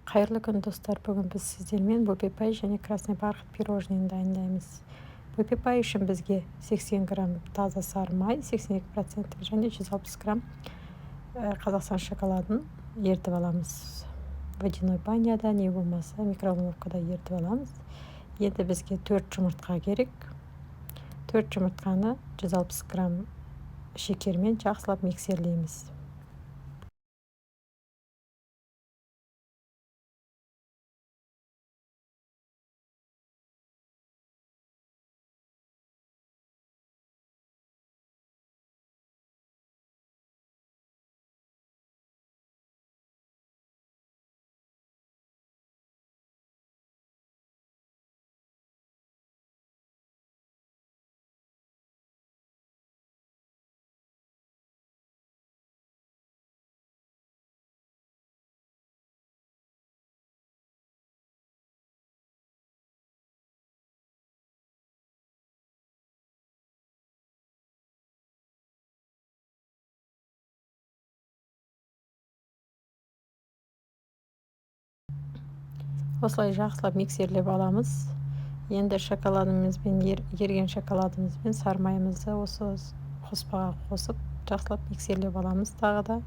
Қайырлы күн достар, бүгін біз сіздермен бөпепай және красный бархат пирожныйын дайындаймыз. Бөпепай үшін бізге 80 грамм таза сары май, 82% және 160 грамм Қазақстан шоколадын ертіп аламыз. Водяной баняда не болмаса микроволновкада ертіп аламыз. Енді бізге 4 жұмыртқа керек. 4 жұмыртқаны 160 грамм шекермен жақсылап миксерлейміз. Осылай жақсылап миксерлеп аламыз. Енді шоколадымызбен, ерген шоколадымызбен сары майымызды осы қоспаға қосып, жақсылап миксерлеп аламыз тағы да.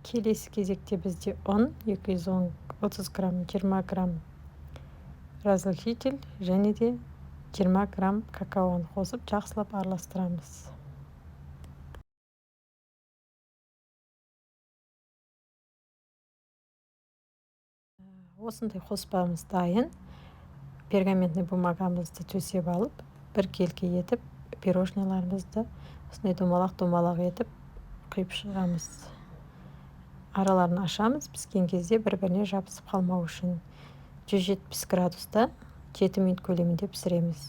Келесі кезекте бізде ұн 230 грамм, 20 грамм разрыхитель және де 20 грамм какаоны қосып, жақсылап араластырамыз. Осындай қоспамыз дайын. Пергаментный бумагамызды төсеп алып, бір келке етіп, пирожныйларымызды осындай домалақ етіп құйып шығамыз. Араларын ашамыз, піскен кезде бір-біріне жабысып қалмау үшін 170 градуста 7 минут көлемінде пісіреміз.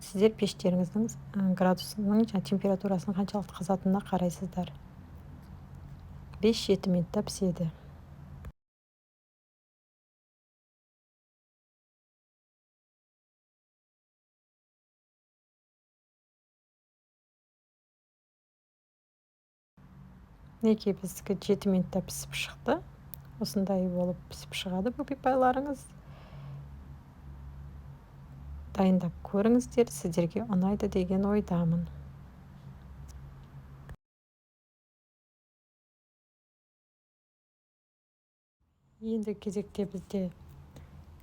Сіздер пештеріңіздің градусының температурасының қаншалықты қызатынына қарайсыздар. 5-7 минутта піседі. Неке біздікі 7 минутта пісіп шықты. Осындай болып пісіп шығады бөпепайларыңыз. Дайындап көріңіздер, сіздерге ұнайды деген ойдамын. Енді кезекте бізде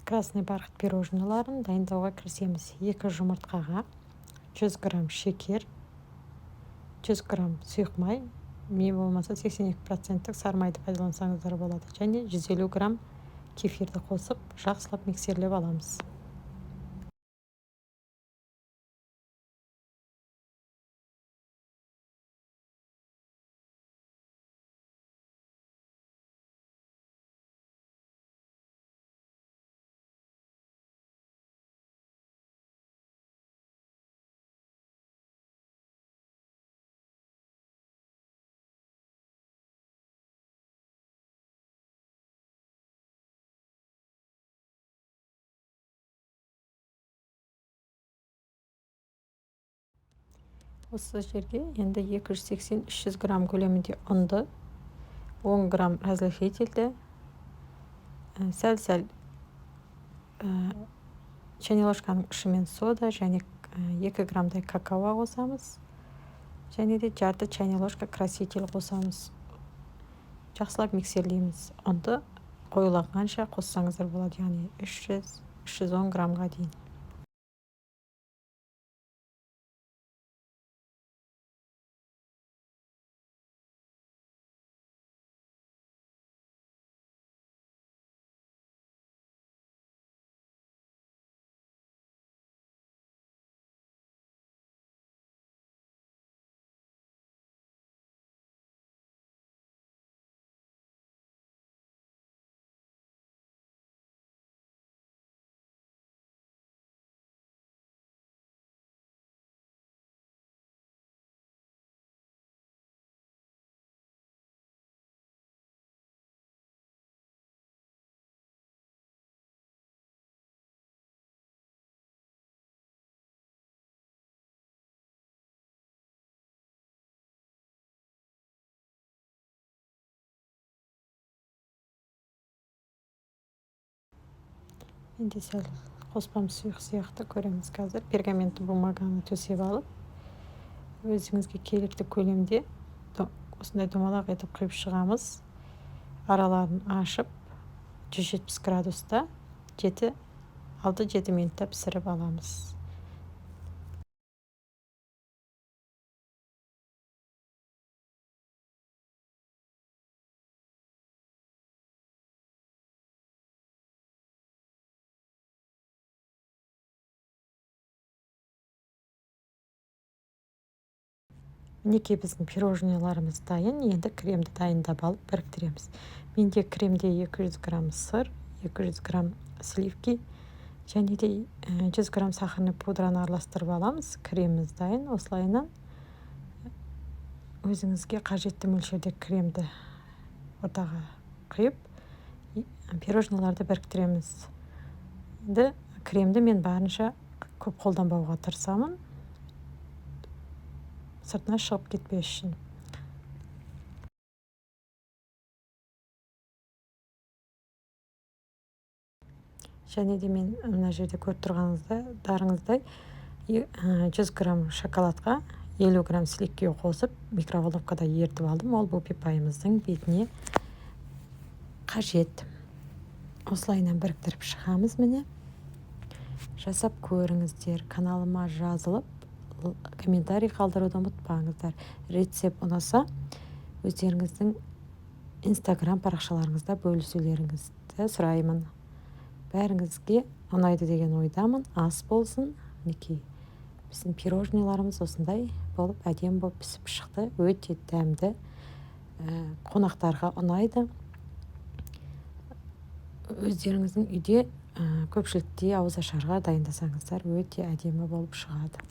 красный бархат пирожныйларын дайындауға кірісеміз. 2 жұмыртқаға 100 грамм шекер, 100 грамм сұйық май, не болмаса 82% сары майды пайдалансаңыздар болады, және 150 грамм кефирді қосып, жақсылап миксерлеп аламыз. Осы жерге енді 280-300 грамм көлемінде ұнды, 10 грамм разрыхительді, сәл-сәл чайный ложканың ұшымен сода және 2 граммдай какао қосамыз. Және де жарты чайный ложка краситель қосамыз. Жақсылап миксерлейміз. Ұнды қоюлағанша қоссаңыздар болады, яғни 300-310 граммға дейін. Енді сәл қоспам сұйық сияқты көреміз қазір. Пергаментті бумаганы төсеп алып, өзіңізге керекті көлемде осындай домалақ етіп құйып шығамыз. Араларын ашып 170 градуста 6-7 минутта пісіріп аламыз. Мінекей біздің пирожныйларымыз дайын. Енді кремді дайындап алып біріктіреміз. Менде кремде 200 грамм сыр, 200 грамм сливки және де 100 грамм сахарный пудраны араластырып аламыз. Креміміз дайын. Осылайынан өзіңізге қажетті мөлшерде кремді ортаға құйып, пирожныйларды біріктіреміз. Енді кремді мен барынша көп қолданбауға тырысамын, сыртына шығып кетпес үшін. Және де мен мына жерде көріп тұрғаныңыздай 100 грамм шоколадқа 50 грамм сливки қосып микроволновкада ертіп алдым. Ол бупипайымыздың бетіне қажет. Осылайынан біріктіріп шығамыз. Міне жасап көріңіздер. Каналыма жазылып комментарий қалдыруды ұмытпаңыздар. Рецепт ұнаса өздеріңіздің Instagram парақшаларыңызда бөлісулеріңізді сұраймын. Бәріңізге ұнайды деген ойдамын. Ас болсын. Мінекей біздің пирожныйларымыз осындай болып әдемі болып пісіп шықты. Өте дәмді, қонақтарға ұнайды. Өздеріңіздің үйде көпшілікте ауызашарға дайындасаңыздар өте әдемі болып шығады.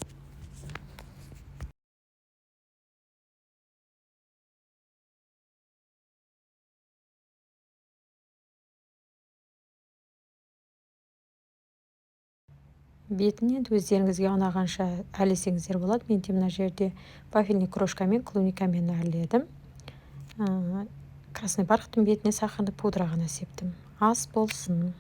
Бетін енді өздеріңізге ұнағанша әрлесеңіздер болады. Мен мына жерде вафельный крошкамен, клубникамен әрледім. Красный бархаттың бетіне сахарный пудра ғана септім. Ас болсын.